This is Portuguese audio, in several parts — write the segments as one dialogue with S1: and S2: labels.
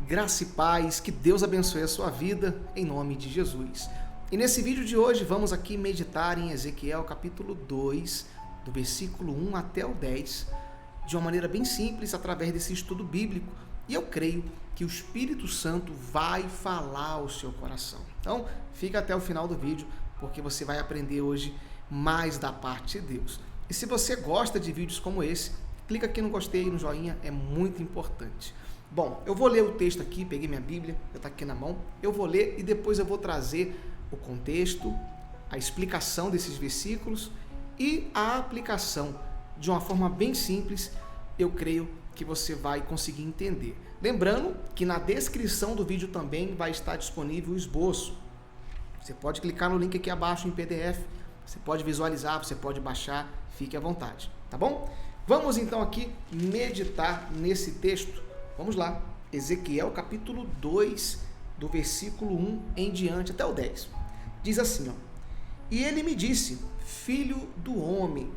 S1: Graça e paz, que Deus abençoe a sua vida, em nome de Jesus. E nesse vídeo de hoje vamos aqui meditar em Ezequiel capítulo 2, do versículo 1 até o 10, de uma maneira bem simples, através desse estudo bíblico. E eu creio que o Espírito Santo vai falar ao seu coração. Então, fica até o final do vídeo, porque você vai aprender hoje mais da parte de Deus. E se você gosta de vídeos como esse, clica aqui no gostei, no joinha, é muito importante. Bom, eu vou ler o texto aqui, peguei minha Bíblia, já está aqui na mão, eu vou ler e depois eu vou trazer o contexto, a explicação desses versículos e a aplicação de uma forma bem simples, eu creio que você vai conseguir entender. Lembrando que na descrição do vídeo também vai estar disponível o esboço. Você pode clicar no link aqui abaixo em PDF, você pode visualizar, você pode baixar, fique à vontade, tá bom? Vamos então aqui meditar nesse texto. Vamos lá, Ezequiel capítulo 2, do versículo 1 em diante até o 10. Diz assim, ó: E ele me disse, filho do homem,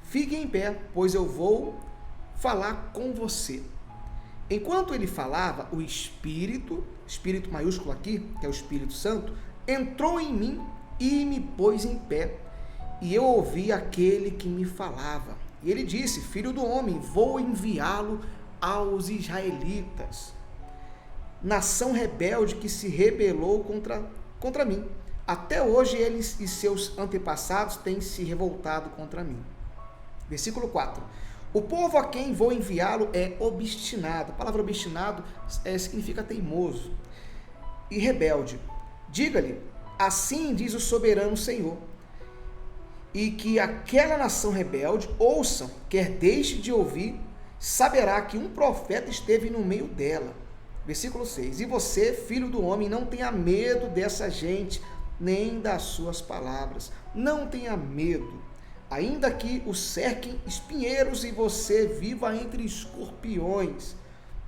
S1: fique em pé, pois eu vou falar com você. Enquanto ele falava, o Espírito maiúsculo aqui, que é o Espírito Santo, entrou em mim e me pôs em pé. E eu ouvi aquele que me falava. E ele disse, filho do homem, vou enviá-lo aos israelitas, nação rebelde que se rebelou contra mim. Até hoje eles e seus antepassados têm se revoltado contra mim. Versículo 4. O povo a quem vou enviá-lo é obstinado. A palavra obstinado significa teimoso e rebelde. Diga-lhe, assim diz o soberano Senhor, e que aquela nação rebelde ouça, quer deixe de ouvir, saberá que um profeta esteve no meio dela. Versículo 6. E você, filho do homem, não tenha medo dessa gente, nem das suas palavras. Não tenha medo. Ainda que o cerquem espinheiros e você viva entre escorpiões.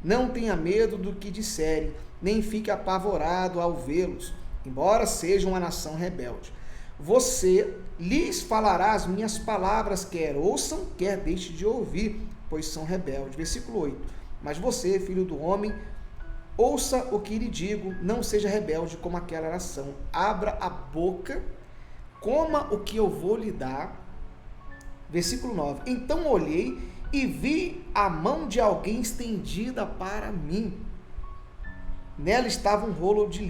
S1: Não tenha medo do que disserem, nem fique apavorado ao vê-los, embora sejam uma nação rebelde. Você lhes falará as minhas palavras, quer ouçam, quer deixe de ouvir, pois são rebeldes. Versículo 8. Mas você, filho do homem, ouça o que lhe digo, não seja rebelde como aquela nação. Abra a boca, coma o que eu vou lhe dar. Versículo 9. Então olhei e vi a mão de alguém estendida para mim. Nela estava um rolo de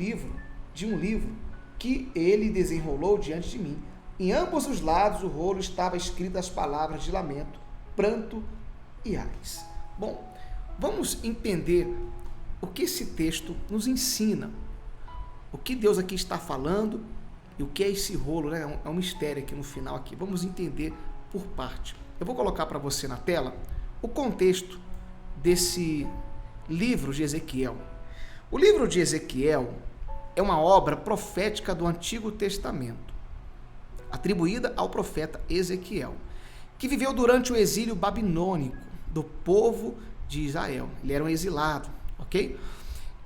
S1: um livro, que ele desenrolou diante de mim. Em ambos os lados o rolo estava escrito as palavras de lamento, pranto e ares. Bom, vamos entender o que esse texto nos ensina. O que Deus aqui está falando e o que é esse rolo, né? É um mistério aqui no final aqui. Vamos entender por parte. Eu vou colocar para você na tela o contexto desse livro de Ezequiel. O livro de Ezequiel é uma obra profética do Antigo Testamento, atribuída ao profeta Ezequiel, que viveu durante o exílio babilônico do povo de Israel. Ele era um exilado, ok?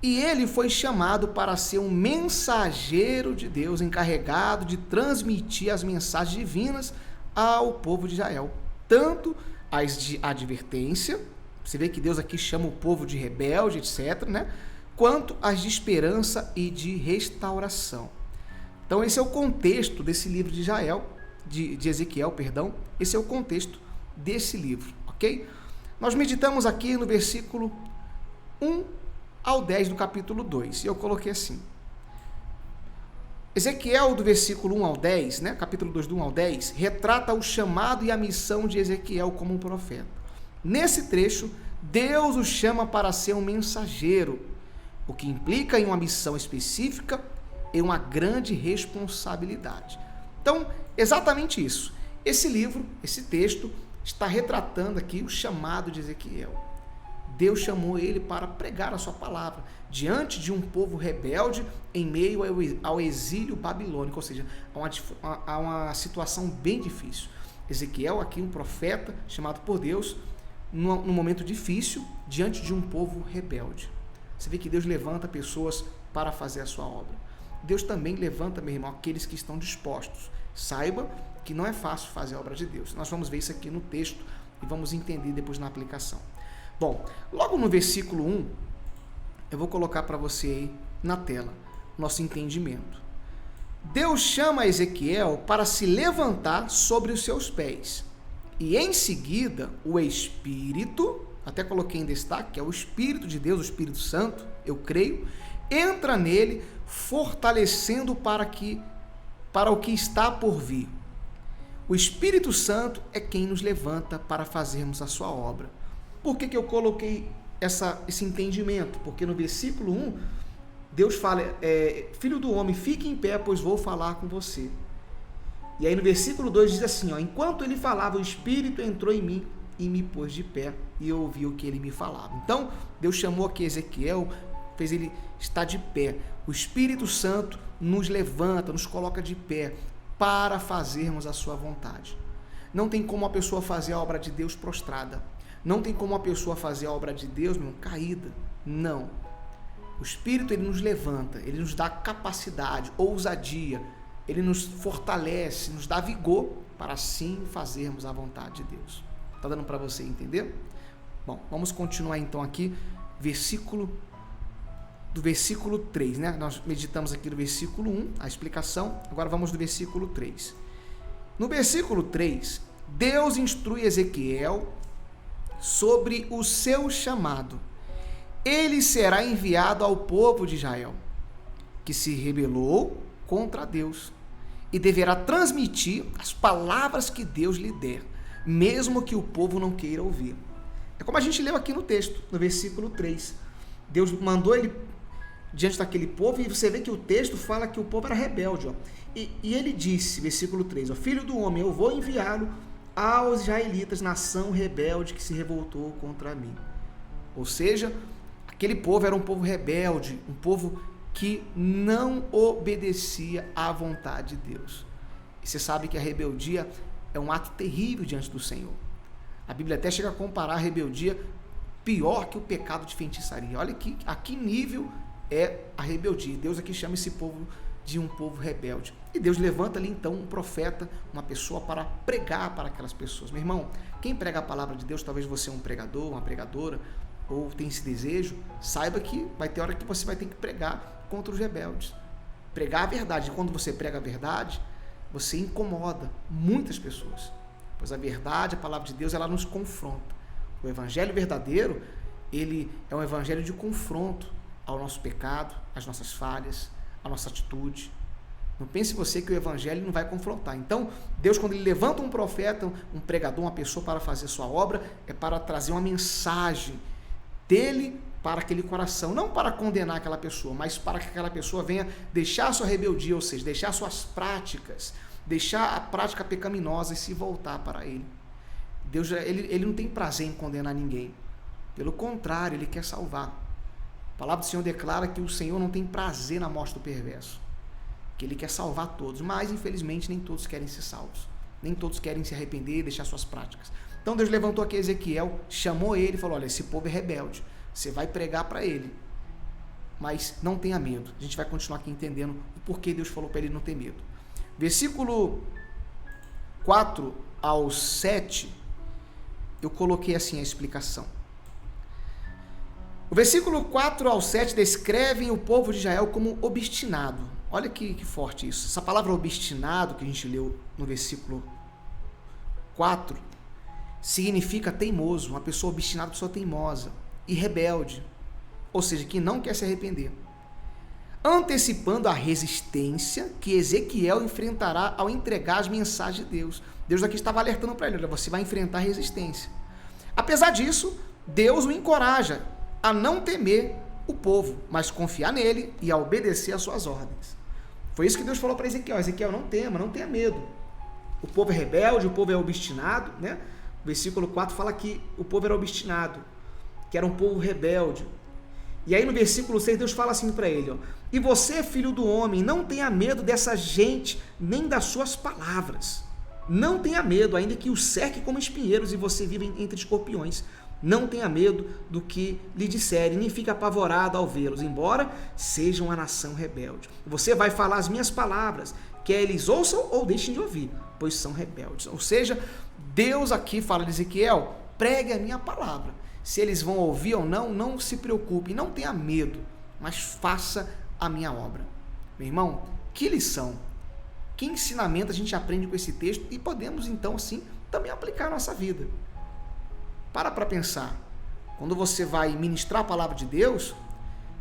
S1: E ele foi chamado para ser um mensageiro de Deus, encarregado de transmitir as mensagens divinas ao povo de Israel. Tanto as de advertência, você vê que Deus aqui chama o povo de rebelde, etc., né? Quanto as de esperança e de restauração. Então esse é o contexto desse livro de Ezequiel, esse é o contexto desse livro, ok? Nós meditamos aqui no versículo 1 ao 10 do capítulo 2, e eu coloquei assim. Ezequiel, do versículo 1 ao 10, né, capítulo 2, do 1 ao 10, retrata o chamado e a missão de Ezequiel como um profeta. Nesse trecho, Deus o chama para ser um mensageiro, o que implica em uma missão específica e uma grande responsabilidade. Então, exatamente isso. Esse livro, esse texto, está retratando aqui o chamado de Ezequiel. Deus chamou ele para pregar a sua palavra diante de um povo rebelde em meio ao exílio babilônico, ou seja, a uma situação bem difícil. Ezequiel, aqui um profeta chamado por Deus, num momento difícil, diante de um povo rebelde. Você vê que Deus levanta pessoas para fazer a sua obra. Deus também levanta, meu irmão, aqueles que estão dispostos. Saiba que não é fácil fazer a obra de Deus. Nós vamos ver isso aqui no texto e vamos entender depois na aplicação. Bom, logo no versículo 1, Eu vou colocar para você aí na tela, nosso entendimento. Deus chama Ezequiel para se levantar sobre os seus pés. E em seguida, o Espírito, até coloquei em destaque, que é o Espírito de Deus, o Espírito Santo, eu creio, entra nele, fortalecendo para o que está por vir. O Espírito Santo é quem nos levanta para fazermos a sua obra. Por que eu coloquei esse entendimento? Porque no versículo 1, Deus fala, filho do homem, fique em pé, pois vou falar com você. E aí no versículo 2 diz assim, enquanto ele falava, o Espírito entrou em mim e me pôs de pé, e eu ouvi o que ele me falava. Então, Deus chamou aqui Ezequiel, fez ele estar de pé. O Espírito Santo nos levanta, nos coloca de pé, para fazermos a sua vontade. Não tem como a pessoa fazer a obra de Deus prostrada. Não tem como a pessoa fazer a obra de Deus, caída. Não. O Espírito, ele nos levanta, ele nos dá capacidade, ousadia, ele nos fortalece, nos dá vigor para assim fazermos a vontade de Deus. Está dando para você entender? Bom, vamos continuar então aqui, do versículo 3, né? Nós meditamos aqui do versículo 1, a explicação, agora vamos do versículo 3. No versículo 3, Deus instrui Ezequiel sobre o seu chamado. Ele será enviado ao povo de Israel, que se rebelou contra Deus, e deverá transmitir as palavras que Deus lhe der, mesmo que o povo não queira ouvir. É como a gente leu aqui no texto, no versículo 3. Deus mandou ele diante daquele povo, e você vê que o texto fala que o povo era rebelde. E ele disse, versículo 3, filho do homem, eu vou enviá-lo aos israelitas, nação rebelde que se revoltou contra mim. Ou seja, aquele povo era um povo rebelde, um povo que não obedecia à vontade de Deus. E você sabe que a rebeldia é um ato terrível diante do Senhor. A Bíblia até chega a comparar a rebeldia pior que o pecado de feitiçaria. Olha a que nível é a rebeldia. Deus aqui chama esse povo de um povo rebelde. E Deus levanta ali então um profeta, uma pessoa para pregar para aquelas pessoas. Meu irmão, quem prega a palavra de Deus, talvez você é um pregador, uma pregadora, ou tem esse desejo, saiba que vai ter hora que você vai ter que pregar contra os rebeldes. Pregar a verdade. E quando você prega a verdade, você incomoda muitas pessoas. Pois a verdade, a palavra de Deus, ela nos confronta. O evangelho verdadeiro, ele é um evangelho de confronto ao nosso pecado, às nossas falhas, à nossa atitude. Não pense você que o evangelho não vai confrontar. Então, Deus, quando ele levanta um profeta, um pregador, uma pessoa para fazer sua obra, é para trazer uma mensagem dele para aquele coração, não para condenar aquela pessoa, mas para que aquela pessoa venha deixar a sua rebeldia, ou seja, deixar suas práticas, deixar a prática pecaminosa e se voltar para ele. Deus, ele não tem prazer em condenar ninguém. Pelo contrário, ele quer salvar. A palavra do Senhor declara que o Senhor não tem prazer na morte do perverso, que ele quer salvar todos, mas infelizmente nem todos querem ser salvos, nem todos querem se arrepender e deixar suas práticas. Então Deus levantou aqui Ezequiel, chamou ele e falou, olha, esse povo é rebelde, você vai pregar para ele, mas não tenha medo. A gente vai continuar aqui entendendo o porquê Deus falou para ele não ter medo. Versículo 4 ao 7, eu coloquei assim a explicação. O versículo 4 ao 7 descrevem o povo de Israel como obstinado. Olha que forte isso. Essa palavra obstinado que a gente leu no versículo 4 significa teimoso, uma pessoa obstinada, uma pessoa teimosa e rebelde, ou seja, que não quer se arrepender, antecipando a resistência que Ezequiel enfrentará ao entregar as mensagens de Deus. Deus aqui estava alertando para ele, olha, você vai enfrentar resistência. Apesar disso, Deus o encoraja a não temer o povo, mas confiar nele e a obedecer às suas ordens. Foi isso que Deus falou para Ezequiel, Ezequiel, não tema, não tenha medo. O povo é rebelde, o povo é obstinado, né? O versículo 4 fala que o povo era obstinado, que era um povo rebelde. E aí no versículo 6 Deus fala assim para ele, e você, filho do homem, não tenha medo dessa gente, nem das suas palavras. Não tenha medo, ainda que os cerque como espinheiros e você viva entre escorpiões. Não tenha medo do que lhe disserem, nem fique apavorado ao vê-los, embora sejam uma nação rebelde. Você vai falar as minhas palavras, quer eles ouçam ou deixem de ouvir, pois são rebeldes. Ou seja, Deus aqui fala de Ezequiel, pregue a minha palavra. Se eles vão ouvir ou não, não se preocupe, não tenha medo, mas faça a minha obra. Meu irmão, que lição, que ensinamento a gente aprende com esse texto e podemos então assim também aplicar a nossa vida. Para pensar, quando você vai ministrar a palavra de Deus,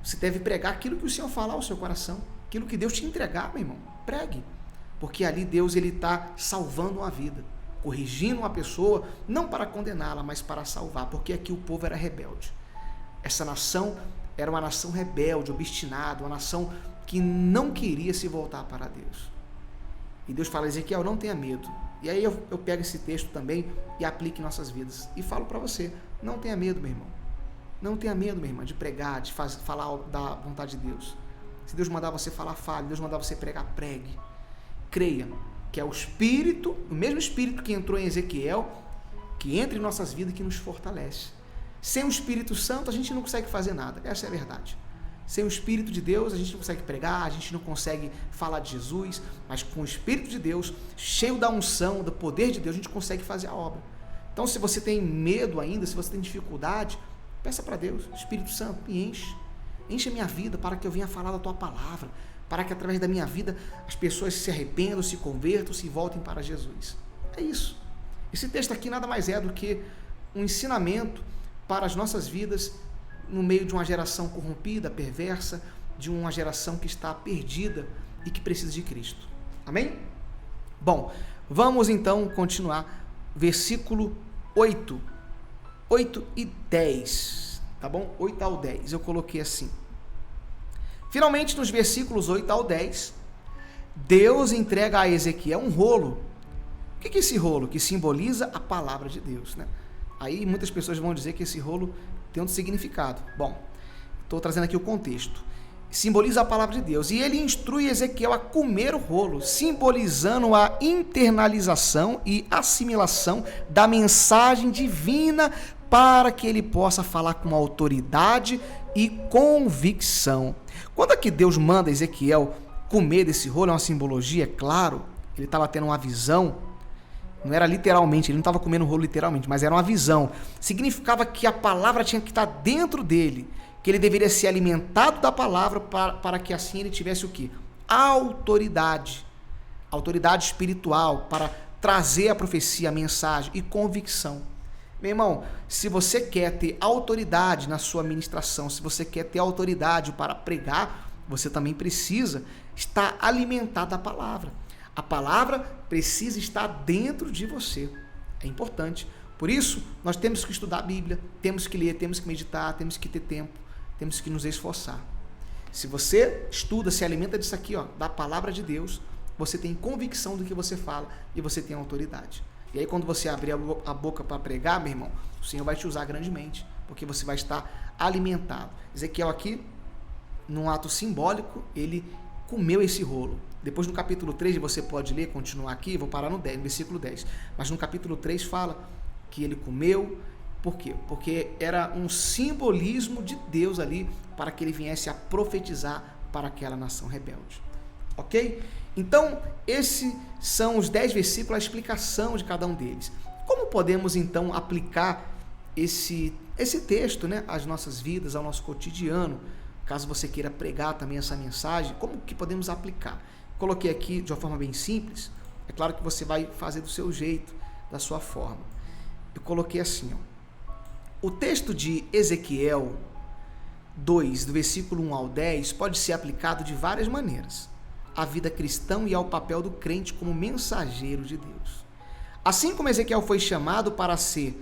S1: você deve pregar aquilo que o Senhor falar ao seu coração, aquilo que Deus te entregar, meu irmão, pregue, porque ali Deus está salvando uma vida, corrigindo uma pessoa, não para condená-la, mas para salvar, porque aqui o povo era rebelde. Essa nação era uma nação rebelde, obstinada, uma nação que não queria se voltar para Deus. E Deus fala, Ezequiel, não tenha medo. E aí eu pego esse texto também e aplico em nossas vidas. E falo para você, não tenha medo, meu irmão. Não tenha medo, minha irmã, de pregar, de falar da vontade de Deus. Se Deus mandar você falar, fale. Deus mandar você pregar, pregue. Creia que é o Espírito, o mesmo Espírito que entrou em Ezequiel, que entra em nossas vidas e que nos fortalece. Sem o Espírito Santo, a gente não consegue fazer nada. Essa é a verdade. Sem o Espírito de Deus, a gente não consegue pregar, a gente não consegue falar de Jesus, mas com o Espírito de Deus, cheio da unção, do poder de Deus, a gente consegue fazer a obra. Então, se você tem medo ainda, se você tem dificuldade, peça para Deus, Espírito Santo, me enche a minha vida para que eu venha falar da tua palavra, para que através da minha vida as pessoas se arrependam, se convertam, se voltem para Jesus. É isso. Esse texto aqui nada mais é do que um ensinamento para as nossas vidas no meio de uma geração corrompida, perversa, de uma geração que está perdida e que precisa de Cristo. Amém? Bom, vamos então continuar. Versículo 8 e 10, tá bom? 8 ao 10, eu coloquei assim. Finalmente, nos versículos 8 ao 10, Deus entrega a Ezequiel um rolo. O que é esse rolo? Que simboliza a palavra de Deus, né? Aí muitas pessoas vão dizer que esse rolo tem outro significado. Bom, estou trazendo aqui o contexto. Simboliza a palavra de Deus. E ele instrui Ezequiel a comer o rolo, simbolizando a internalização e assimilação da mensagem divina para que ele possa falar com autoridade e convicção. Quando aqui Deus manda Ezequiel comer desse rolo, é uma simbologia, é claro, ele estava tendo uma visão. Não era literalmente, ele não estava comendo o rolo literalmente, mas era uma visão. Significava que a palavra tinha que estar dentro dele, que ele deveria ser alimentado da palavra para que assim ele tivesse o quê? Autoridade. Autoridade espiritual para trazer a profecia, a mensagem e convicção. Meu irmão, se você quer ter autoridade na sua ministração, se você quer ter autoridade para pregar, você também precisa estar alimentado da palavra. A palavra precisa estar dentro de você. É importante. Por isso, nós temos que estudar a Bíblia, temos que ler, temos que meditar, temos que ter tempo, temos que nos esforçar. Se você estuda, se alimenta disso aqui, da palavra de Deus, você tem convicção do que você fala e você tem autoridade. E aí, quando você abrir a boca para pregar, meu irmão, o Senhor vai te usar grandemente, porque você vai estar alimentado. Ezequiel aqui, num ato simbólico, ele comeu esse rolo. Depois no capítulo 3, você pode ler, continuar aqui, vou parar no 10, no versículo 10. Mas no capítulo 3 fala que ele comeu, por quê? Porque era um simbolismo de Deus ali para que ele viesse a profetizar para aquela nação rebelde. Ok? Então, esses são os 10 versículos, a explicação de cada um deles. Como podemos então aplicar esse texto, né, às nossas vidas, ao nosso cotidiano? Caso você queira pregar também essa mensagem, como que podemos aplicar? Coloquei aqui de uma forma bem simples, é claro que você vai fazer do seu jeito, da sua forma. Eu coloquei assim, o texto de Ezequiel 2, do versículo 1 ao 10, pode ser aplicado de várias maneiras à vida cristã e ao papel do crente como mensageiro de Deus. Assim como Ezequiel foi chamado para ser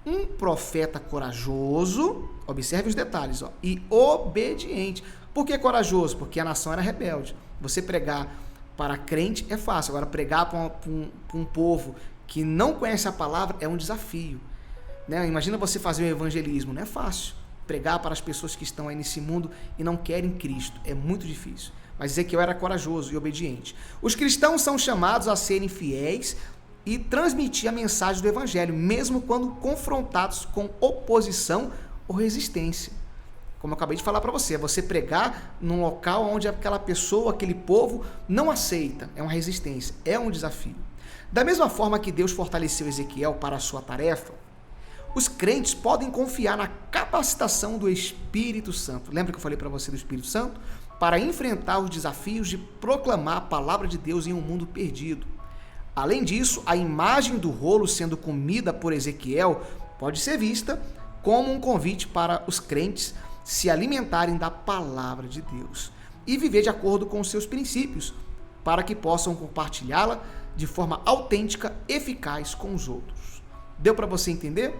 S1: um profeta corajoso, observe os detalhes, e obediente. Por que corajoso? Porque a nação era rebelde. Você pregar para crente é fácil, agora pregar para um povo que não conhece a palavra é um desafio. Né? Imagina você fazer um evangelismo, não é fácil. Pregar para as pessoas que estão aí nesse mundo e não querem Cristo, é muito difícil. Mas Ezequiel era corajoso e obediente. Os cristãos são chamados a serem fiéis e transmitir a mensagem do evangelho, mesmo quando confrontados com oposição ou resistência. Como eu acabei de falar para você, é você pregar num local onde aquela pessoa, aquele povo não aceita, é uma resistência, é um desafio. Da mesma forma que Deus fortaleceu Ezequiel para a sua tarefa, Os crentes podem confiar na capacitação do Espírito Santo. Lembra que eu falei para você do Espírito Santo? Para enfrentar os desafios de proclamar a palavra de Deus em um mundo perdido. Além disso, a imagem do rolo sendo comida por Ezequiel pode ser vista como um convite para os crentes se alimentarem da palavra de Deus e viver de acordo com os seus princípios, para que possam compartilhá-la de forma autêntica, eficaz com os outros. Deu para você entender?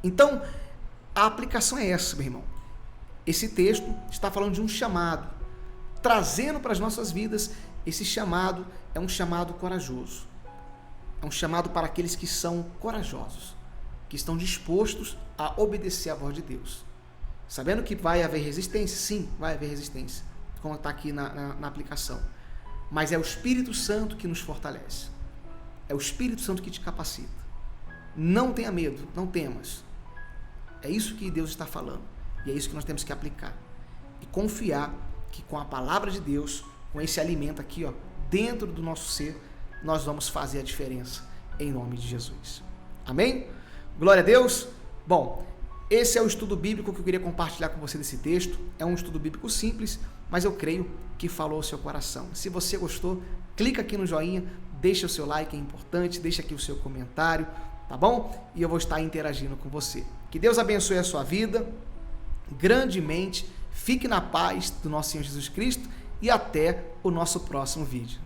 S1: Então, a aplicação é essa, meu irmão. Esse texto está falando de um chamado, trazendo para as nossas vidas. Esse chamado é um chamado corajoso. É um chamado para aqueles que são corajosos, que estão dispostos a obedecer à voz de Deus. Sabendo que vai haver resistência? Sim, vai haver resistência, como está aqui na aplicação. Mas é o Espírito Santo que nos fortalece. É o Espírito Santo que te capacita. Não tenha medo, não temas. É isso que Deus está falando. E é isso que nós temos que aplicar. E confiar que com a palavra de Deus, com esse alimento aqui, ó, dentro do nosso ser, nós vamos fazer a diferença em nome de Jesus. Amém? Glória a Deus. Bom, esse é o estudo bíblico que eu queria compartilhar com você desse texto. É um estudo bíblico simples, mas eu creio que falou ao seu coração. Se você gostou, clica aqui no joinha, deixa o seu like, é importante, deixa aqui o seu comentário, tá bom? E eu vou estar interagindo com você. Que Deus abençoe a sua vida grandemente. Fique na paz do nosso Senhor Jesus Cristo e até o nosso próximo vídeo.